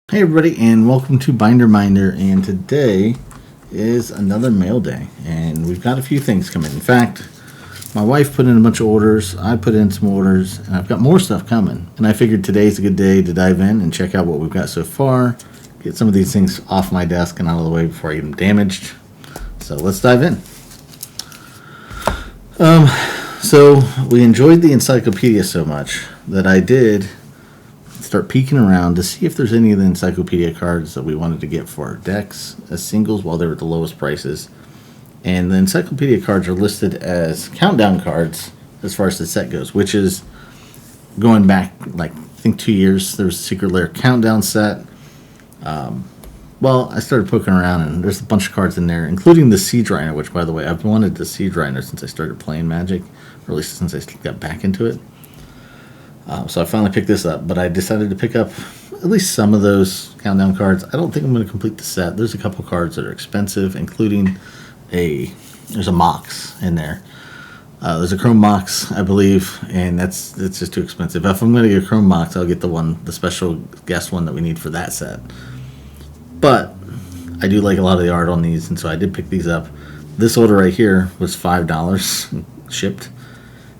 Hey everybody, and welcome to Binder Minder. And today is another mail day, and we've got a few things coming. In fact, my wife put in a bunch of orders, I put in some orders, and I've got more stuff coming. And I figured today's a good day to dive in and check out what we've got so far, get some of these things off my desk and out of the way before I get them damaged. So let's dive in. So we enjoyed the encyclopedia so much that I did start peeking around to see if there's any of the encyclopedia cards that we wanted to get for our decks as singles while they were at the lowest prices. And the encyclopedia cards are listed as countdown cards as far as the set goes, which is going back like I think 2 years. There was a Secret Lair countdown set. Well, I started poking around and there's a bunch of cards in there, including the Siege Rhino, which by the way I've wanted the Siege Rhino since I started playing Magic, or at least since I got back into it. So I finally picked this up, but I decided to pick up at least some of those countdown cards. I don't think I'm going to complete the set. There's a couple cards that are expensive, including there's a Mox in there. There's a Chrome Mox, I believe, and it's just too expensive. If I'm going to get a Chrome Mox, I'll get the special guest one that we need for that set. But I do like a lot of the art on these, and so I did pick these up. This order right here was $5 shipped.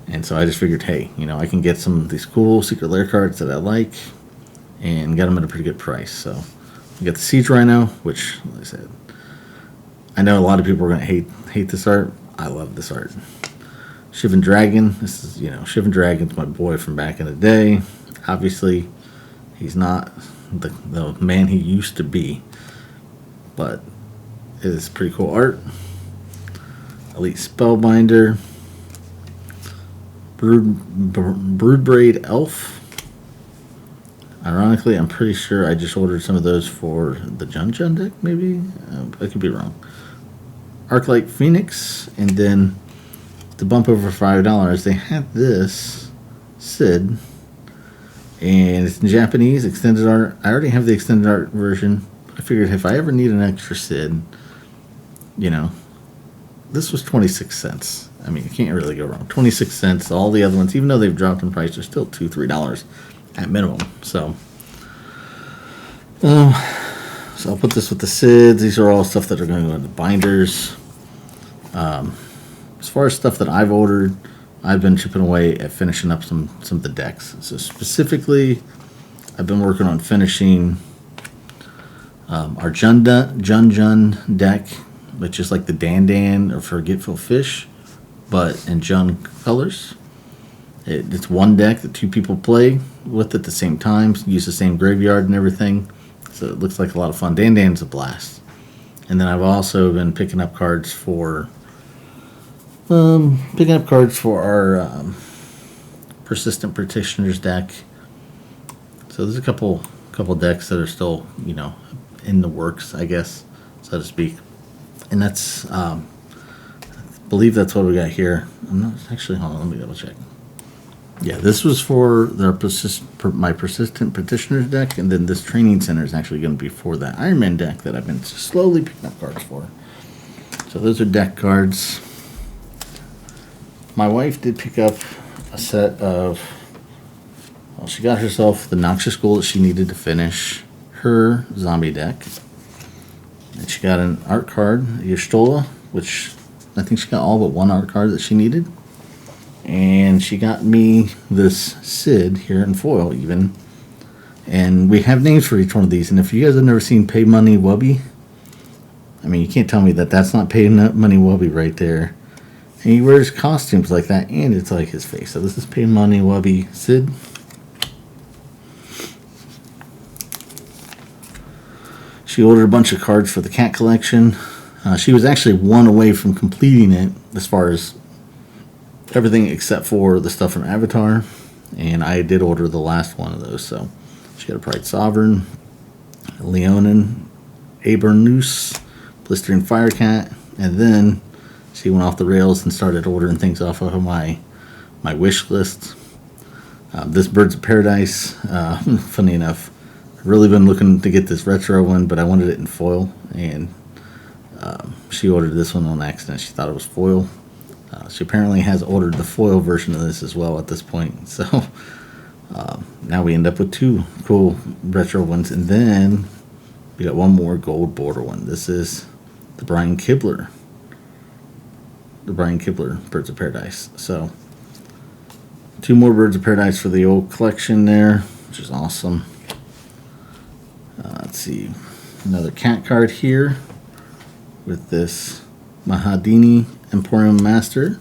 And so I just figured, hey, I can get some of these cool Secret Lair cards that I like and get them at a pretty good price. So we got the Siege Rhino, which, like I said, I know a lot of people are going to hate this art. I love this art. Shivan Dragon. This is, Shivan Dragon's my boy from back in the day. Obviously, he's not the man he used to be, but it is pretty cool art. Elite Spellbinder. Broodbraid Elf. Ironically, I'm pretty sure I just ordered some of those for the Jun deck, maybe? I could be wrong. Arclight Phoenix, and then to bump over $5, they had this Sid, and it's in Japanese, extended art. I already have the extended art version. I figured if I ever need an extra Sid, this was 26 cents. I mean, you can't really go wrong. 26 cents. All the other ones, even though they've dropped in price, are still $2, $3 at minimum. So I'll put this with the SIDs. These are all stuff that are going to go into binders. As far as stuff that I've ordered, I've been chipping away at finishing up some of the decks. So specifically, I've been working on finishing our Jun deck, which is like the Dan or Forgetful Fish, but in Jun colors. It's one deck that two people play with at the same time, use the same graveyard and everything. So it looks like a lot of fun. Dan's a blast. And then I've also been picking up cards for our Persistent Petitioners deck. So there's a couple decks that are still, in the works, I guess, so to speak. And that's I believe that's what we got here. I'm not actually, hold on, let me double check. Yeah, this was for my Persistent Petitioners deck, and then this Training Center is actually going to be for that Iron Man deck that I've been slowly picking up cards for. So those are deck cards. My wife did pick up a set of, she got herself the Noxious Gold that she needed to finish her zombie deck. And she got an art card, Y'shtola, which I think she got all but one art card that she needed. And she got me this Sid here in foil even. And we have names for each one of these. And if you guys have never seen Pay Money Wubby, I mean, you can't tell me that that's not Pay Money Wubby right there. And he wears costumes like that, and it's like his face. So this is Pay Money Wubby Sid. She ordered a bunch of cards for the cat collection. She was actually one away from completing it as far as everything except for the stuff from Avatar. And I did order the last one of those. So she got a Pride Sovereign, Leonin, Abernus, Blistering Firecat, and then she went off the rails and started ordering things off of my wish list. This Birds of Paradise, funny enough, I've really been looking to get this retro one, but I wanted it in foil, and she ordered this one on accident. She thought it was foil. She apparently has ordered the foil version of this as well at this point. So Now we end up with 2 cool retro ones, and then we got one more gold border one. This is the Brian Kibler. The Brian Kibler Birds of Paradise. So 2 more Birds of Paradise for the old collection there, which is awesome. Let's see, another cat card here with this Mahadini Emporium Master.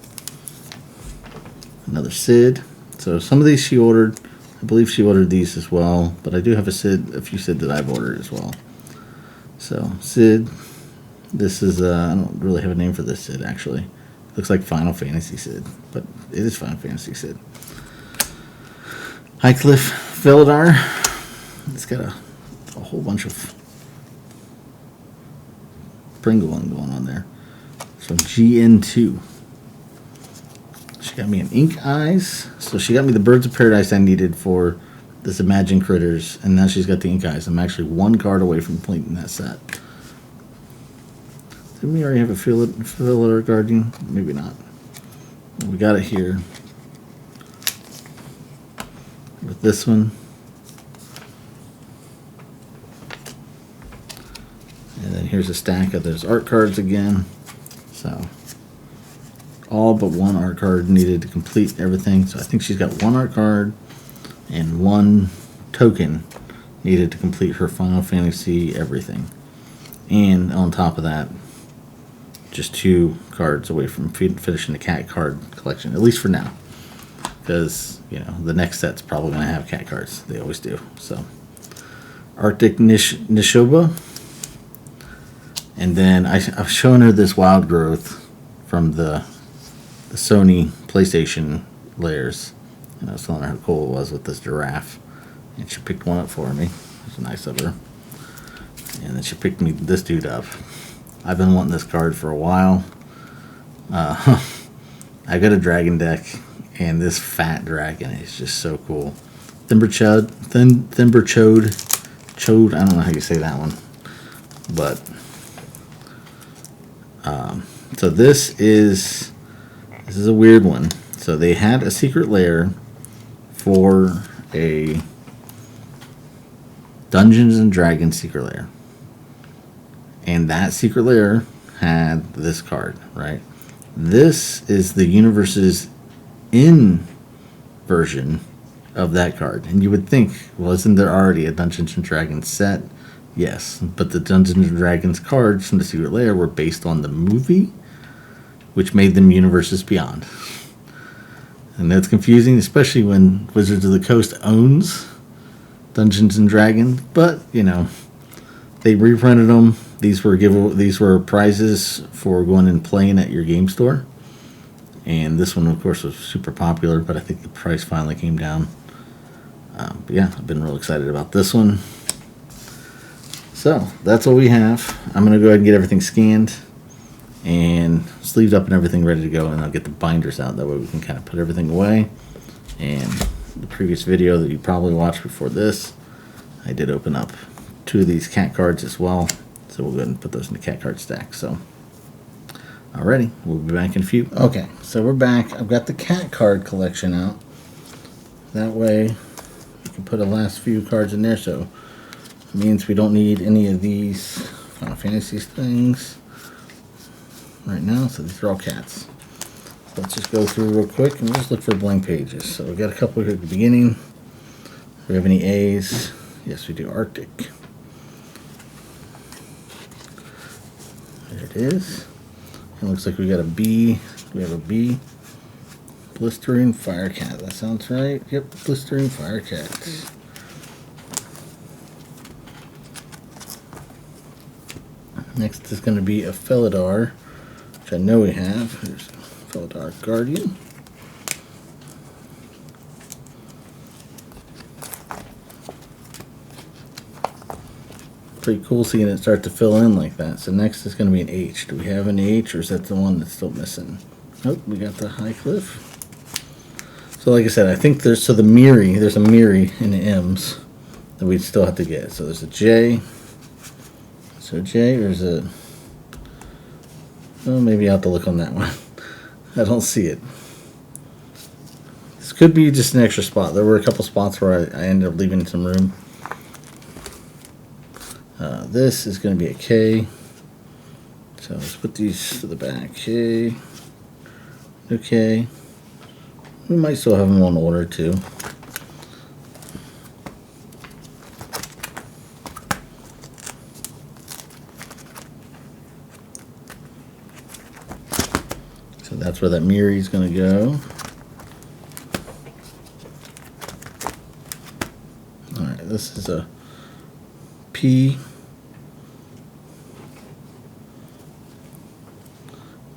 Another Sid. So some of these she ordered. I believe she ordered these as well, but I do have a few Sid that I've ordered as well. So Sid, this is I don't really have a name for this Sid actually. Looks like Final Fantasy Sid, but it is Final Fantasy Sid. Highcliffe Felidar. It's got a whole bunch of Pringling going on there. So GN2. She got me an Ink Eyes. So she got me the Birds of Paradise I needed for this Imagine Critters, and now she's got the Ink Eyes. I'm actually 1 card away from completing that set. Didn't we already have a Felidar Guardian? Maybe not. We got it here with this one. And then here's a stack of those art cards again. So all but 1 art card needed to complete everything. So I think she's got 1 art card and 1 token needed to complete her Final Fantasy everything. And on top of that, just 2 cards away from finishing the cat card collection, at least for now. Because, you know, the next set's probably going to have cat cards. They always do. So Arctic Nishoba. And then I've shown her this Wild Growth from the Sony PlayStation layers. And I was telling her how cool it was with this giraffe. And she picked one up for me. It was nice of her. And then she picked me this dude up. I've been wanting this card for a while. I got a dragon deck, and this fat dragon is just so cool. Thimberchode, Chode, I don't know how you say that one. But, so this is a weird one. So they had a secret lair for a Dungeons and Dragons secret lair. And that secret lair had this card, right? This is the universe's in version of that card. And you would think, well, isn't there already a Dungeons and Dragons set? Yes, but the Dungeons and Dragons cards from the secret lair were based on the movie, which made them Universes Beyond. And that's confusing, especially when Wizards of the Coast owns Dungeons and Dragons. But, you know, they reprinted them. These were prizes for going and playing at your game store. And this one, of course, was super popular, but I think the price finally came down. But yeah, I've been real excited about this one. So that's what we have. I'm going to go ahead and get everything scanned and sleeved up and everything ready to go, and I'll get the binders out. That way we can kind of put everything away. And the previous video that you probably watched before this, I did open up 2 of these cat cards as well. So we'll go ahead and put those in the cat card stack. So, alrighty, we'll be back in a few. Okay, so we're back. I've got the cat card collection out. That way, we can put the last few cards in there. So, it means we don't need any of these Final Fantasy things right now. So these are all cats. So let's just go through real quick and just look for blank pages. So we got a couple here at the beginning. Do we have any A's? Yes, we do. Arctic. There it is. It looks like we got a B. We have a B. Blistering Firecat. That sounds right. Yep, Blistering Firecat. Next is going to be a Felidar, which I know we have. There's Felidar Guardian. Pretty cool seeing it start to fill in like that. So next is going to be an H. Do we have an H, or is that the one that's still missing? Nope, we got the Highcliffe. So like I said, I think there's a Miri in the M's that we still have to get. So there's a J. So J, or is it? Oh, maybe I'll have to look on that one. I don't see it. could be just an extra spot. There were a couple spots where I ended up leaving some room. This is going to be a K. So let's put these to the back. K. Okay. We might still have them on order too. So that's where that Miri is going to go. All right, this is a P.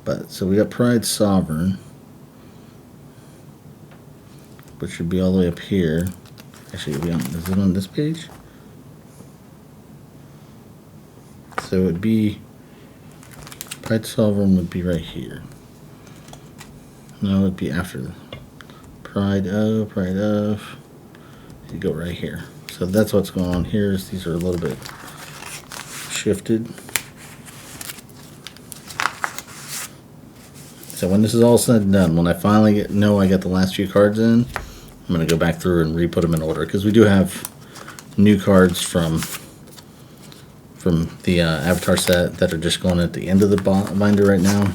But so we got Pride Sovereign, which should be all the way up here. Actually, it'll be on, is it on this page? So it would be Pride Sovereign would be right here. No, it would be after the Pride of. You go right here. So that's what's going on here. Is these are a little bit shifted. So when this is all said and done, when I finally know I got the last few cards in, I'm going to go back through and re-put them in order, because we do have new cards from the Avatar set that are just going at the end of the binder right now.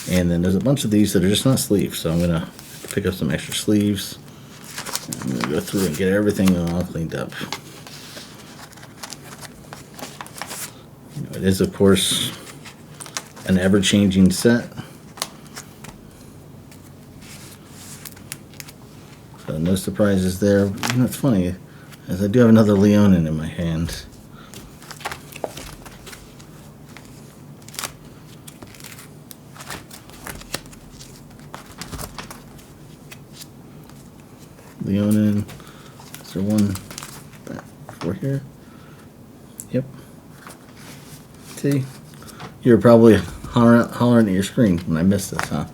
And then there's a bunch of these that are just not sleeves, so I'm going to pick up some extra sleeves. I'm going to go through and get everything all cleaned up. It is, of course, an ever-changing set. So no surprises there. You know, it's funny, as I do have another Leonin in my hand. Leonin, is there one back before here? Yep. See, you were probably hollering at your screen when I missed this, huh?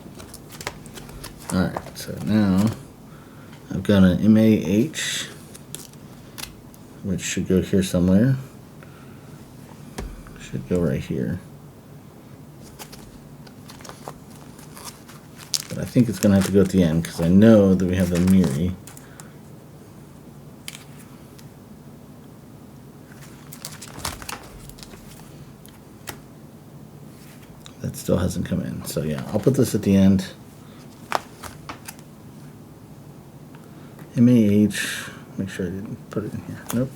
Alright, so now I've got an MAH, which should go here somewhere. Should go right here. But I think it's going to have to go at the end, because I know that we have the Miri. That still hasn't come in. So yeah, I'll put this at the end. MAH, make sure I didn't put it in here. Nope.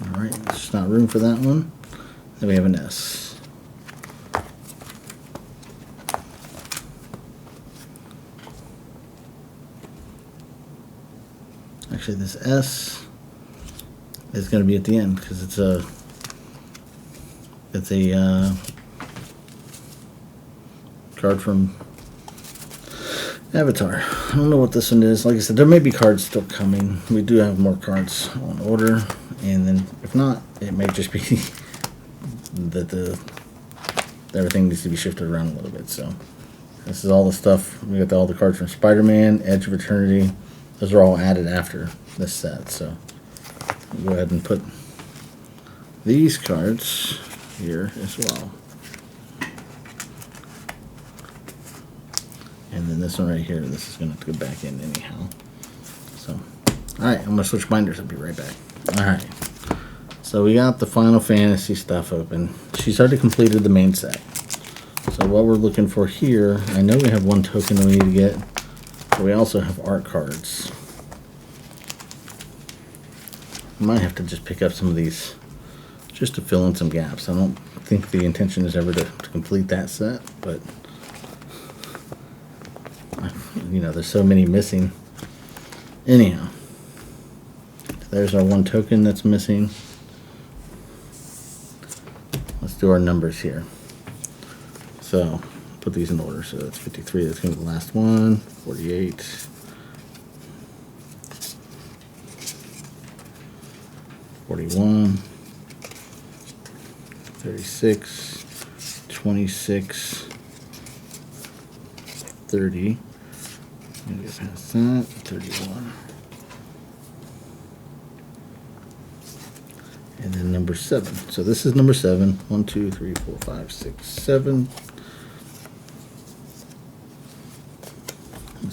Alright, there's just not room for that one. Then we have an S. Actually, this S is going to be at the end, because it's a card from Avatar. I don't know what this one is. Like I said, there may be cards still coming. We do have more cards on order, and then if not, it may just be that everything needs to be shifted around a little bit. So this is all the stuff. We got all the cards from Spider-Man, Edge of Eternity. Those are all added after this set. So we'll go ahead and put these cards here as well. And then this one right here, this is going to have to go back in anyhow. So, alright, I'm going to switch binders. I'll be right back. Alright, so we got the Final Fantasy stuff open. She's already completed the main set. So what we're looking for here, I know we have one token that we need to get, but we also have art cards. I might have to just pick up some of these just to fill in some gaps. I don't think the intention is ever to complete that set, but you know, there's so many missing. Anyhow, there's our one token that's missing. Let's do our numbers here. So, put these in order. So that's 53, that's going to be the last one. 48. 41. 36. 26. 30. Maybe past that. 31. And then number 7. So this is number 7. 1, 2, 3, 4, 5, 6, 7.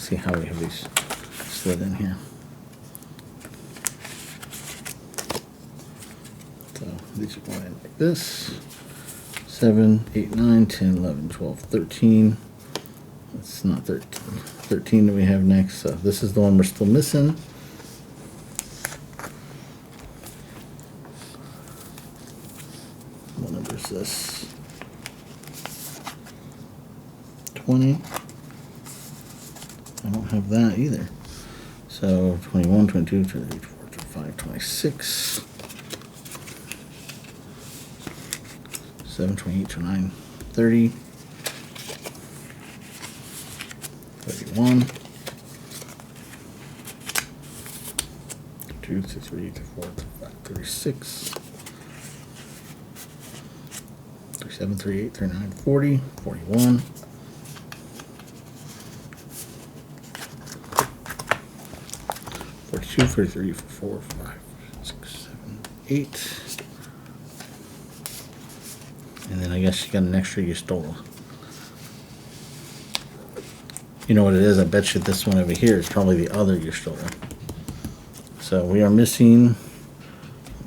Let's see how we have these slid in here. So these are going in like this. 7, 8, 9, 10, 11, 12, 13. It's not 13. 13 that we have next. So this is the one we're still missing. What number is this? 20. I don't have that either. So 21, 22, 23, 24, 25, 26. 7, 28, 29, 30, 31, 2, 3, 4, 5, 36, 37, 38, 39, 40, 41, 42, 43, 44, 5, 6, 7, 8. And then I guess you got an extra you stole. You know what it is? I bet you this one over here is probably the other you stole. So we are missing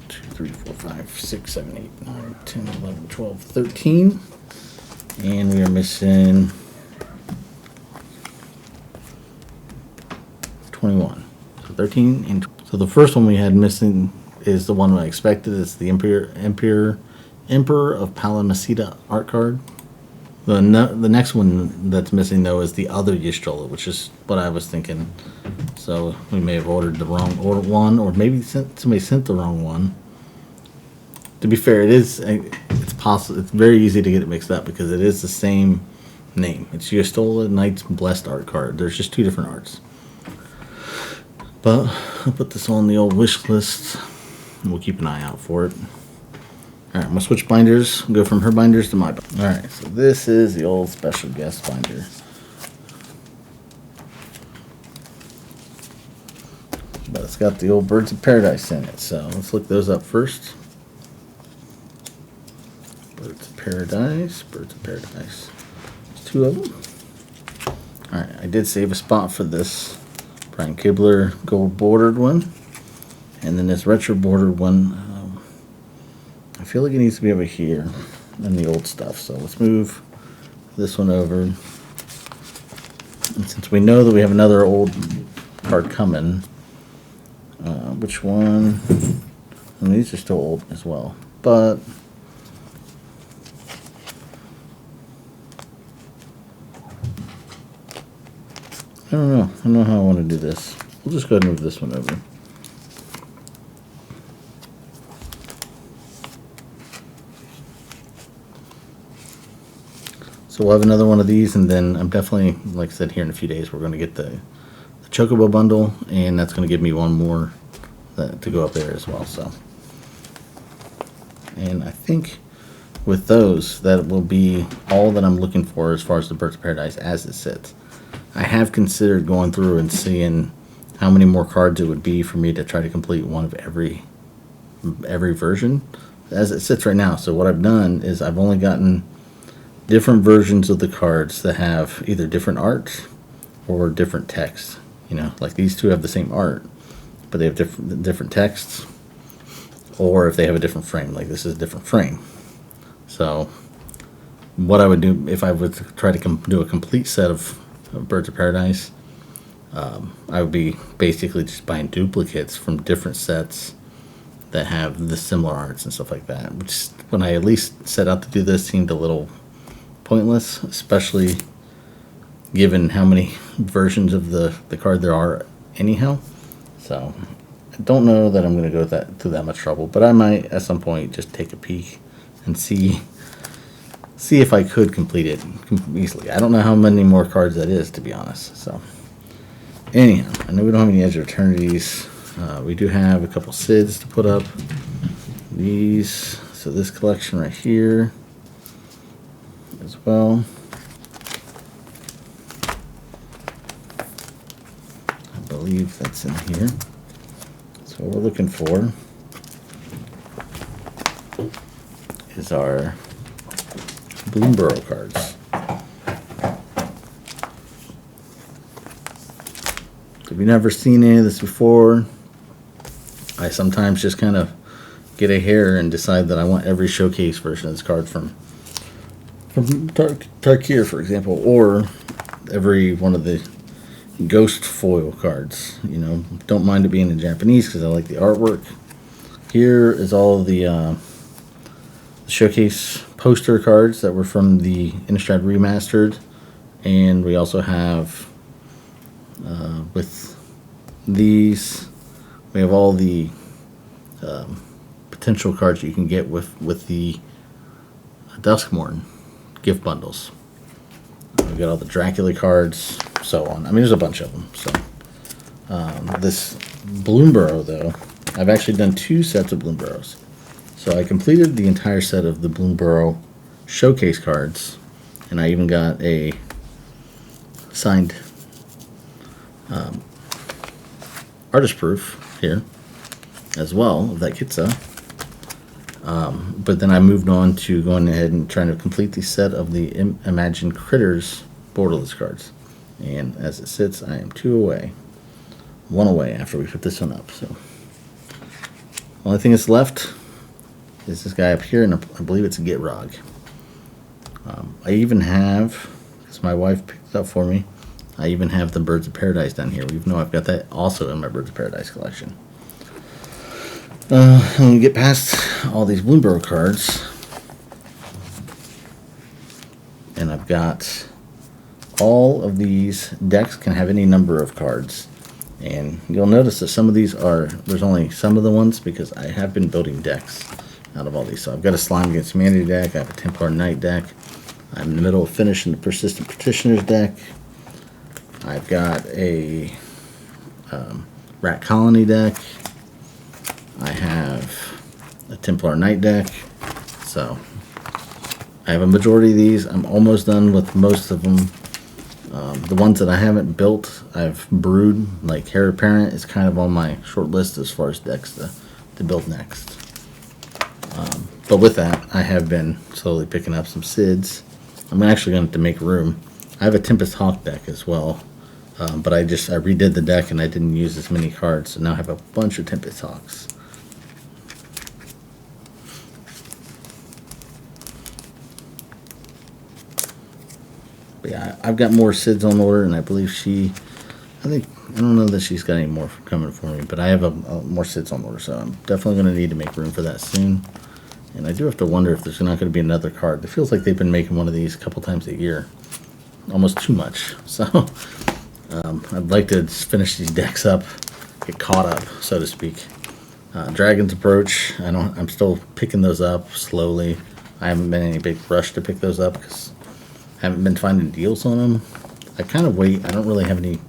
2, 3, 4, 5, 6, 7, 8, 9, 10, 11, 12, 13. And we are missing 21. So 13 and so the first one we had missing is the one I expected. It's the Emperor of Palamacida art card. The next one that's missing though is the other Y'shtola, which is what I was thinking. So we may have ordered the wrong one, or maybe somebody sent the wrong one. To be fair, it's possible. It's very easy to get it mixed up because it is the same name. It's Y'shtola Knight's Blessed art card. There's just two different arts. But I'll put this on the old wish list, and we'll keep an eye out for it. Alright, I'm going to switch binders, go from her binders to my binder. Alright, so this is the old special guest binder. But it's got the old Birds of Paradise in it, so let's look those up first. Birds of Paradise, Birds of Paradise. There's two of them. Alright, I did save a spot for this Brian Kibler gold bordered one. And then this retro bordered one. I feel like it needs to be over here in the old stuff. So let's move this one over. And since we know that we have another old card coming, which one? And these are still old as well. But I don't know. I don't know how I want to do this. We'll just go ahead and move this one over. So we'll have another one of these, and then I'm definitely, like I said, here in a few days, we're going to get the Chocobo bundle, and that's going to give me one more to go up there as well. So, and I think with those, that will be all that I'm looking for as far as the Birds of Paradise as it sits. I have considered going through and seeing how many more cards it would be for me to try to complete one of every version as it sits right now. So what I've done is I've only gotten different versions of the cards that have either different art or different text. You know, like these two have the same art, but they have different texts, or if they have a different frame, like this is a different frame. So what I would do if I would try to do a complete set of Birds of Paradise, I would be basically just buying duplicates from different sets that have the similar arts and stuff like that, which when I at least set out to do this seemed a little pointless, especially given how many versions of the card there are anyhow. So I don't know that I'm going to go through that much trouble, but I might at some point just take a peek and see if I could complete it easily. I don't know how many more cards that is, to be honest. So anyhow, I know we don't have any Edge of Eternities. We do have a couple Sids to put up. These, so this collection right here as well. I believe that's in here. So what we're looking for is our Bloomburrow cards. if you've never seen any of this before, I sometimes just kind of get a hair and decide that I want every showcase version of this card from Tarkir, for example, or every one of the ghost foil cards. You know, don't mind it being in Japanese because I like the artwork. Here is all the showcase poster cards that were from the Innistrad Remastered, and we also have with these, we have all the potential cards you can get with the Duskmourn gift bundles. We've got all the Dracula cards, so on. I mean, there's a bunch of them. So this Bloomburrow, though, I've actually done 2 sets of Bloomburrows. So I completed the entire set of the Bloomburrow showcase cards, and I even got a signed artist proof here as well of that Kitza. But then I moved on to going ahead and trying to complete the set of the Imagined Critters borderless cards. And as it sits, I am 2 away. 1 away after we put this one up. So the only thing that's left is this guy up here, and I believe it's a Gitrog. I even have, because my wife picked it up for me, I even have the Birds of Paradise down here, even though I've got that also in my Birds of Paradise collection. When we get past all these Bloomburrow cards, and I've got all of these decks can have any number of cards, and you'll notice that some of these are, there's only some of the ones because I have been building decks out of all these. So I've got a Slime Against Humanity deck, I have a Templar Knight deck, I'm in the middle of finishing the Persistent Petitioners deck, I've got a Rat Colony deck, I have a Templar Knight deck. So I have a majority of these. I'm almost done with most of them. The ones that I haven't built, I've brewed. Like Heir Apparent is kind of on my short list as far as decks to build next. But with that, I have been slowly picking up some Sids. I'm actually going to have to make room. I have a Tempest Hawk deck as well. But I redid the deck and I didn't use as many cards. So now I have a bunch of Tempest Hawks. But yeah, I've got more Sids on order, and I believe I don't know that she's got any more coming for me, but I have more Sids on order, so I'm definitely going to need to make room for that soon. And I do have to wonder if there's not going to be another card. It feels like they've been making one of these a couple times a year, almost too much. So I'd like to finish these decks up, get caught up, so to speak. Dragon's Approach, I'm still picking those up slowly. I haven't been in any big rush to pick those up because I haven't been finding deals on them. I kind of wait. I don't really have any.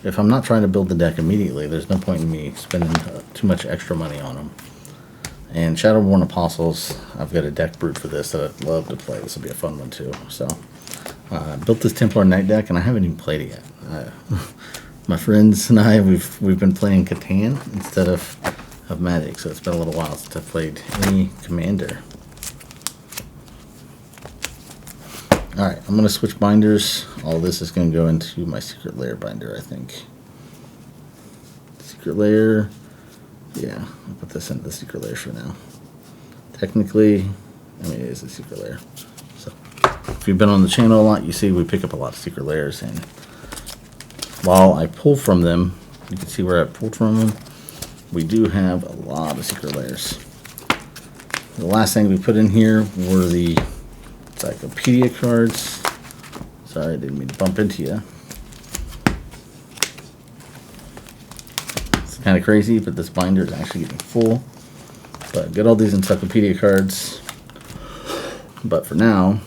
If I'm not trying to build the deck immediately, there's no point in me spending too much extra money on them. And Shadowborn Apostles, I've got a deck brewed for this that I'd love to play. This will be a fun one too. So I built this Templar Knight deck, and I haven't even played it yet. My friends and I, we've been playing Catan instead of Magic, so it's been a little while since I've played any Commander. Alright, I'm going to switch binders. All this is going to go into my Secret Lair binder, I think. Secret Lair. Yeah, I'll put this into the Secret Lair for now. Technically, it is a Secret Lair. So, if you've been on the channel a lot, you see we pick up a lot of Secret Lairs. And while I pull from them, you can see where I pulled from them. We do have a lot of Secret Lairs. The last thing we put in here were the Encyclopedia cards. Sorry, I didn't mean to bump into you. It's kind of crazy, but this binder is actually getting full. But get all these Encyclopedia cards. But for now,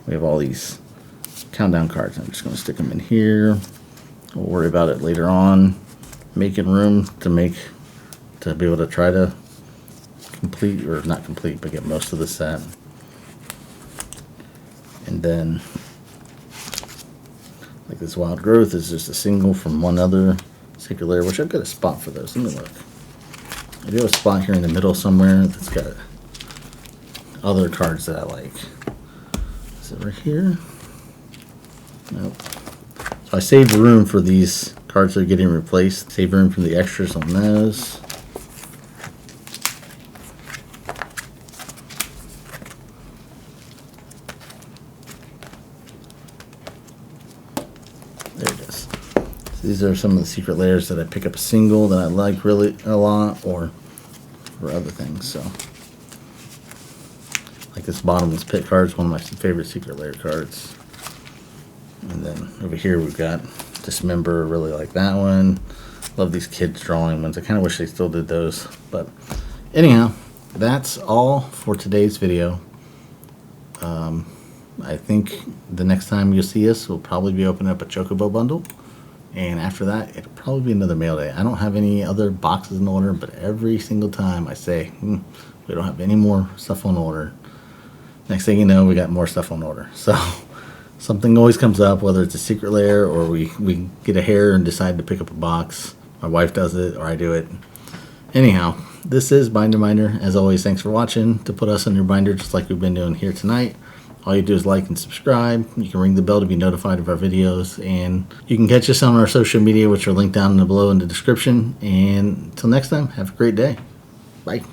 we have all these countdown cards. I'm just going to stick them in here. We'll worry about it later on. Making room to be able to try to complete, or not complete, but get most of the set. And then, like this Wild Growth is just a single from one other Secret Lair, which I've got a spot for those. Let me look. I do have a spot here in the middle somewhere that's got other cards that I like. Is it right here? Nope. So I saved room for these cards that are getting replaced. Save room from the extras on those. There it is. So these are some of the secret layers that I pick up a single that I like really a lot, or for other things. So, like this bottomless pit card is one of my favorite secret layer cards. And then over here we've got Dismember. Really like that one. Love these kids drawing ones. I kind of wish they still did those. But anyhow, that's all for today's video. I think the next time you'll see us, we'll probably be opening up a Chocobo bundle. And after that, it'll probably be another mail day. I don't have any other boxes in order, but every single time I say, we don't have any more stuff on order. Next thing you know, we got more stuff on order. So something always comes up, whether it's a secret layer or we get a hair and decide to pick up a box. My wife does it or I do it. Anyhow, this is Binder Minder. As always, thanks for watching. To put us on your binder just like we've been doing here tonight, all you do is like and subscribe. You can ring the bell to be notified of our videos. And you can catch us on our social media, which are linked down below in the description. And until next time, have a great day. Bye.